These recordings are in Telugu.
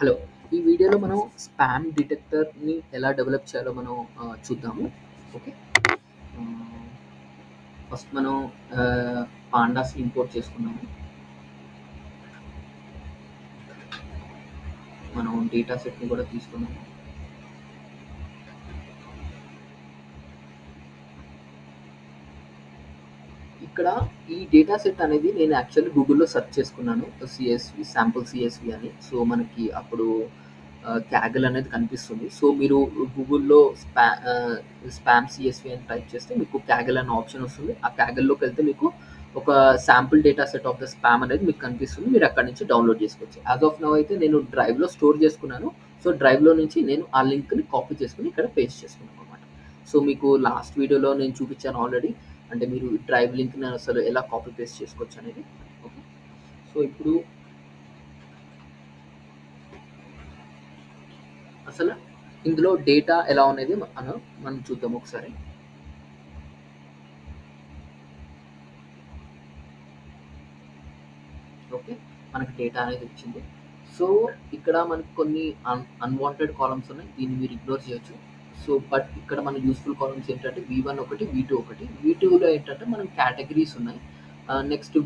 హలో. ఈ వీడియోలో మనం స్పామ్ డిటెక్టర్‌ని ఎలా డెవలప్ చేయాలో మనం చూద్దాము. ఓకే. ఆహ్, ఫస్ట్ మనం పాండాస్‌ని ఇంపోర్ట్ చేసుకున్నాము. మనం డేటా సెట్‌ని కూడా తీసుకున్నాము. ఇక్కడ ఈ డేటా సెట్ అనేది నేను యాక్చువల్లీ గూగుల్‌లో సెర్చ్ చేసుకున్నాను. సీఎస్‌వి శాంపుల్ సీఎస్‌వి అని. సో, మనకి అప్పుడు క్యాగల్ అనేది కనిపిస్తుంది. సో, మీరు గూగుల్‌లో స్పామ్ సీఎస్‌వి అని టైప్ చేస్తే మీకు క్యాగల్ అనే ఆప్షన్ వస్తుంది. ఆ క్యాగల్‌లోకెళ్తే మీకు ఒక sample data set of the spam అనేది మీకు కనిపిస్తుంది. మీరు అక్కడి నుంచి డౌన్‌లోడ్ చేసుకోవచ్చు. యాస్ ఆఫ్ నౌ అయితే నేను డ్రైవ్‌లో స్టోర్ చేసుకున్నాను. సో, డ్రైవ్‌లో నుంచి నేను ఆ లింక్‌ని కాపీ చేసుకొని ఇక్కడ పేస్ట్ చేసుకున్నాననమాట. సో, మీకు లాస్ట్ వీడియోలో నేను చూపించాను ఆల్రెడీ. అంటే మీరు డ్రైవ్ లింక్‌ని అసలు ఎలా కాపీ పేస్ట్ చేసుకోవచ్చు అనేది. ఓకే. సో, ఇప్పుడు అసలు ఇందులో డేటా ఎలా అనేది మనం చూద్దాం ఒకసారి. ఓకే. మనకి డేటా అనేది వచ్చింది. సో, ఇక్కడ మనకు కొన్ని అన్‌వాంటెడ్ కాలమ్స్ ఉన్నాయి. దీన్ని మీరు ఇగ్నోర్ చేయొచ్చు. సో, బట్ ఇక్కడ మన యూజ్‌ఫుల్ కాలమ్స్ ఏంటంటే V1 ఒకటి, V2 ఒకటి. V2లో ఏంటంటే మనం కేటగరీస్ ఉన్నాయి. నెక్స్ట్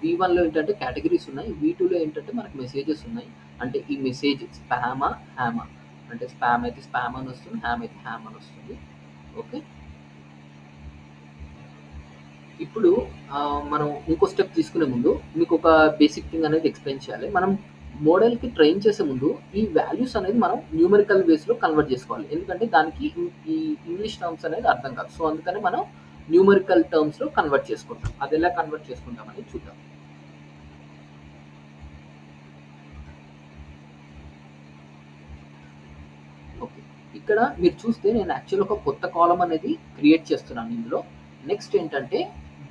V1లో ఏంటంటే కేటగరీస్ ఉన్నాయి. V2లో ఏంటంటే మనకు మెసేజెస్ ఉన్నాయి. అంటే ఈ మెసేజ్ స్పామా? హామా? అంటే స్పామ్ అయితే స్పామ్ అని వస్తుంది. హామ్ అయితే హామ్ అని వస్తుంది. ఓకే. ఇప్పుడు మనం ఇంకో స్టెప్ తీసుకునే ముందు మీకొక బేసిక్ థింగ్ అనేది ఎక్స్‌ప్లెయిన్ చేయాలి. మనం మోడల్‌కి ట్రైన్ చేసే ముందు ఈ వాల్యూస్ అనేది మనం న్యూమరికల్ బేస్‌లో కన్వర్ట్ చేసుకోవాలి. ఎందుకంటే దానికి ఈ ఇంగ్లీష్ టర్మ్స్ అనేది అర్థం కాదు. సో, అందుకని మనం న్యూమరికల్ టర్మ్స్‌లో కన్వర్ట్ చేసుకుంటాం. అదెలా కన్వర్ట్ చేసుకుంటాం అనేది చూద్దాం. ఓకే. ఇక్కడ మీరు చూస్తే నేను యాక్చువల్‌గా ఒక కొత్త కాలమ్ అనేది క్రియేట్ చేస్తున్నాను ఇందులో. నెక్స్ట్ ఏంటంటే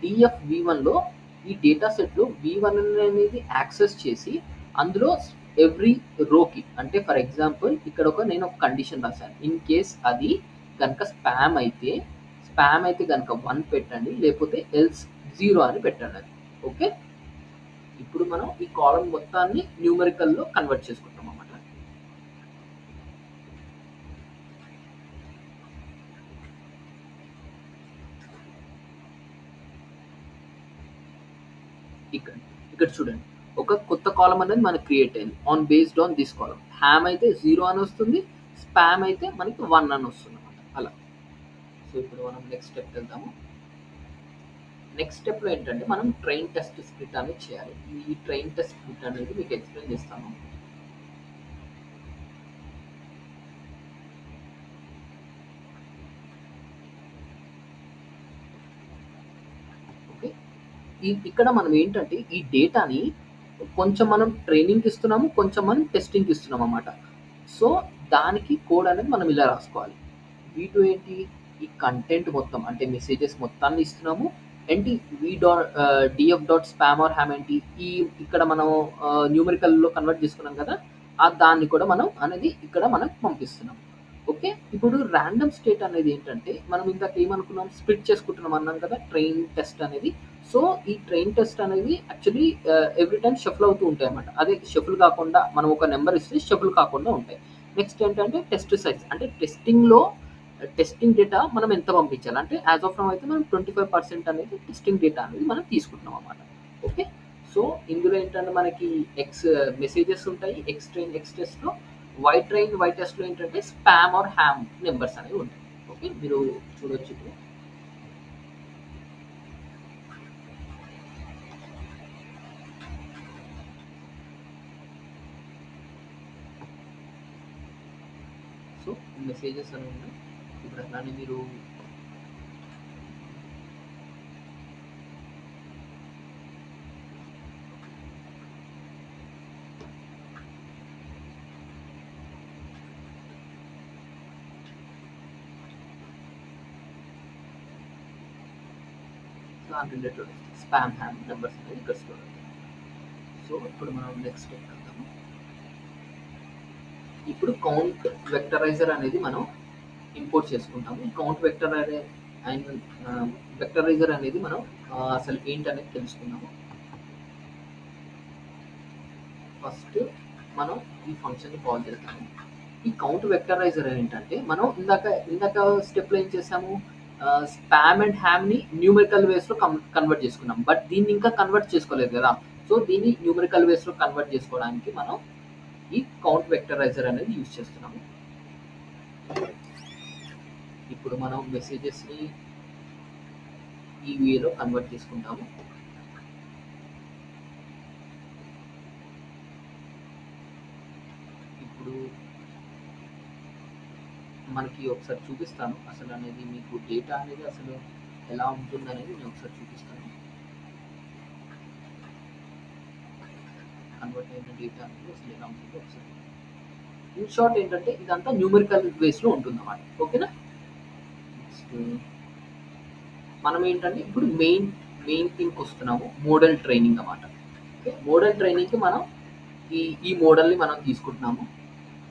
డీఎఫ్ V1లో ఈ డేటా సెట్‌లో V1 అనేది యాక్సెస్ చేసి అందులో ఎవ్రీ రోకి అంటే ఫర్ ఎగ్జాంపుల్ ఇక్కడ నేను ఒక కండిషన్ రాశాను. ఇన్ కేస్ అది గనక స్పామ్ అయితే గనక 1 పెట్టండి. లేకపోతే ఎల్స్ 0 అని పెట్టండి అది. ఓకే. ఇప్పుడు మనం ఈ కాలమ్ మొత్తాన్ని న్యూమరికల్‌లో కన్వర్ట్ చేసుకుంటాం అన్నమాట. ఇక్కడ ఇక్కడ చూడండి. ఒక కొత్త కాలమ్ అనేది మనకు క్రియేట్ అయింది. Based on this column. హామ్ అయితే 0 అని వస్తుంది. స్పామ్ అయితే మనకి 1 అని వస్తుందన్నమాట. అలా. సో, ఇప్పుడు మనం నెక్స్ట్ స్టెప్‌కి వెళ్దాము. నెక్స్ట్ స్టెప్‌లో ఏంటంటే మనం ట్రైన్ టెస్ట్ స్ప్లిట్ అనేది చేయాలి. ఈ ట్రైన్ టెస్ట్ స్ప్లిట్ అనేది మీకు ఎక్స్‌ప్లెయిన్ చేస్తాను. ఓకే. ఇక్కడ మనం ఏంటంటే ఈ డేటాని కొంచెం మనం ట్రైనింగ్‌కి ఇస్తున్నాము. కొంచెం మనం టెస్టింగ్‌కి ఇస్తున్నాం అన్నమాట. సో, దానికి కోడ్ అనేది మనం ఇలా రాసుకోవాలి. V2 ఏంటి? ఈ కంటెంట్ మొత్తం అంటే మెసేజెస్ మొత్తాన్ని ఇస్తున్నాము. ఏంటి డీఎఫ్ డాట్ స్పామ్ ఆర్ హామ్ ఏంటి? ఇక్కడ మనం న్యూమరికల్‌లో కన్వర్ట్ చేసుకున్నాం కదా! దాన్ని కూడా మనం అనేది ఇక్కడ మనం పంపిస్తున్నాం. ఓకే. ఇప్పుడు రాండమ్ స్టేట్ అనేది ఏంటంటే, మనం ఇందాక ఏమనుకున్నాం స్ప్లిట్ చేసుకుంటున్నాం అన్నాం కదా! ట్రైన్ టెస్ట్ అనేది. సో, ఈ ట్రైన్ టెస్ట్ అనేది యాక్చువల్లీ ఎవ్రీ టైమ్ షఫుల్ అవుతూ ఉంటాయన్నమాట. అదే షఫుల్ కాకుండా మనం ఒక నంబర్ ఇస్తే షఫుల్ కాకుండా ఉంటాయి. నెక్స్ట్ ఏంటంటే టెస్ట్ సైజ్ అంటే టెస్టింగ్ డేటా మనం ఎంత పంపించాలి. అంటే యాస్ ఆఫ్ నౌ అయితే మనం 25% అనేది టెస్టింగ్ డేటా అనేది మనం తీసుకుంటున్నాం అన్నమాట. ఓకే. సో, ఇందులో ఏంటంటే మనకి ఎక్స్ మెసేజెస్ ఉంటాయి. ఎక్స్ ట్రైన్, ఎక్స్ టెస్ట్‌లో వై ట్రైన్, వై టెస్ట్‌లో ఏంటంటే స్పామ్ ఆర్ హామ్ నంబర్స్ అనేవి ఉంటాయి. ఓకే. మీరు చూడొచ్చు ఇప్పుడు. సో, మెసేజెస్ అనేవి ఉన్నాయి. ఇప్పుడు అలానే మీరు దాని రిలేటెడ్ స్పామ్ హామ్ నంబర్స్ అనేది ఇక్కడ స్టోర్ అవుతాయి. సో, ఇప్పుడు మనం నెక్స్ట్ స్టెప్ వెళ్దాము. ఇప్పుడు కౌంట్ వెక్టరైజర్ అనేది మనం ఇంపోర్ట్ చేసుకుంటాము. ఈ కౌంట్ అండ్ వెక్టరైజర్ అనేది మనం అసలు ఏంటనేది తెలుసుకుందాము. ఫస్ట్ మనం ఈ ఫంక్షన్ని కాల్ చేస్తాము. ఈ కౌంట్ వెక్టరైజర్ ఏంటంటే మనం ఇందాక స్టెప్లో ఏం చేసాము, స్పామ్ అండ్ హ్యామ్ని న్యూమెరికల్ వేస్లో కన్వర్ట్ చేసుకున్నాం. బట్ దీన్ని ఇంకా కన్వర్ట్ చేసుకోలేదు కదా. సో దీన్ని న్యూమెరికల్ వేస్లో కన్వర్ట్ చేసుకోవడానికి మనం ఈ కౌంట్ వెక్టరైజర్ అనేది యూజ్ చేస్తున్నాము. ఇప్పుడు మనం మెసేజెస్ని ఈ వేలో కన్వర్ట్ చేసుకుంటాము. ఇప్పుడు మనకి ఒకసారి చూపిస్తాను అసలు అనేది, మీకు డేటా అనేది అసలు ఎలా ఉంటుందనేది నేను ఒకసారి చూపిస్తాను. కన్వర్ట్ అయిన డేటా అనేది అసలు ఎలా ఉంటుందో ఒకసారి. ఇన్ షార్ట్ ఏంటంటే ఇదంతా న్యూమెరికల్ వేస్లో ఉంటుంది అన్నమాట. ఓకేనా. నెక్స్ట్ మనం ఏంటంటే ఇప్పుడు మెయిన్ థింగ్కి వస్తున్నాము, మోడల్ ట్రైనింగ్ అన్నమాట. ఓకే, మోడల్ ట్రైనింగ్కి మనం ఈ మోడల్ని మనం తీసుకుంటున్నాము.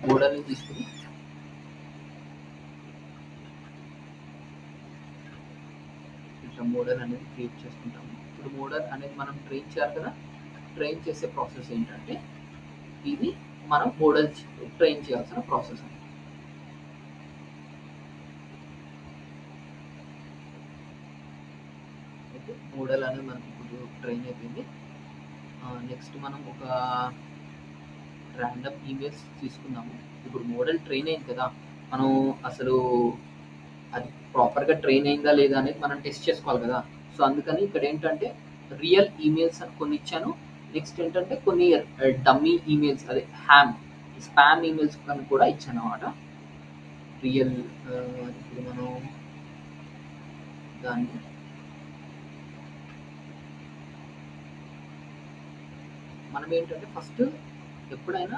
మోడల్ని తీసుకుని ఇట్లా మోడల్ అనేది క్రియేట్ చేసుకుంటాము. ఇప్పుడు మోడల్ అనేది మనం ట్రైన్ చేయాలి కదా. ట్రైన్ చేసే ప్రాసెస్ ఏంటంటే ఇది మనం మోడల్ ట్రైన్ చేయాల్సిన ప్రాసెస్. ఓకే, మోడల్ అనేది మనకి ఇప్పుడు ట్రైన్ అయిపోయింది. నెక్స్ట్ మనం ఒక ర్యాండమ్ ఈమెయిల్స్ తీసుకుందాము. ఇప్పుడు మోడల్ ట్రైన్ అయింది కదా, మనం అసలు అది ప్రాపర్గా ట్రైన్ అయిందా లేదా అనేది మనం టెస్ట్ చేసుకోవాలి కదా. సో అందుకని ఇక్కడ ఏంటంటే రియల్ ఈమెయిల్స్ అని కొన్ని ఇచ్చాను. నెక్స్ట్ ఏంటంటే కొన్ని డమ్మీ ఈమెయిల్స్, అదే స్పామ్ ఈమెయిల్స్ అని కూడా ఇచ్చాను అన్నమాట. రియల్ ఇప్పుడు మనం దాన్ని ఏంటంటే ఫస్ట్ ఎప్పుడైనా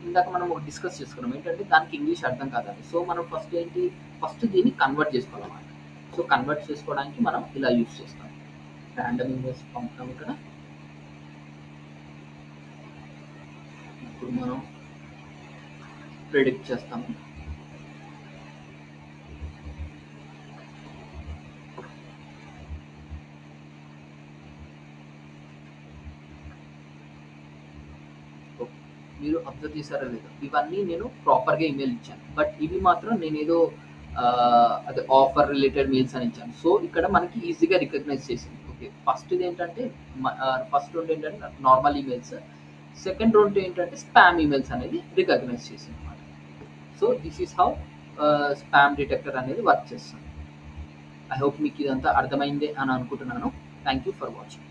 ఇందాక మనం ఒక డిస్కస్ చేసుకున్నాం ఏంటంటే దానికి ఇంగ్లీష్ అర్థం కాదని. సో మనం ఫస్ట్ దీన్ని కన్వర్ట్ చేసుకోవాలన్నమాట. సో కన్వర్ట్ చేసుకోవడానికి మనం ఇలా యూజ్ చేస్తాం. ర్యాండమ్ ఈమెయిల్స్ పంపుతాం ఇక్కడ. ఇప్పుడు మనం ప్రిడిక్ట్ చేస్తాము. మీరు అబ్జర్వ్ చేశారా లేదా, ఇవన్నీ నేను ప్రాపర్గా ఈమెయిల్ ఇచ్చాను. బట్ ఇవి మాత్రం నేనేదో అదే ఆఫర్ రిలేటెడ్ మెయిల్స్ అని ఇచ్చాను. సో ఇక్కడ మనకి ఈజీగా రికగ్నైజ్ చేసింది. ఓకే, ఫస్ట్ ఏంటంటే ఫస్ట్ రెండు ఏంటంటే నార్మల్ ఈమెయిల్స్, సెకండ్ రెండు ఏంటంటే స్పామ్ ఈమెయిల్స్ అనేది రికగ్నైజ్ చేసింది అనమాట. So this is how spam detector అనేది వర్క్ చేస్తుంది. ఐ హోప్ మీకు ఇదంతా అర్థమైందే అని అనుకుంటున్నాను. Thank you for watching.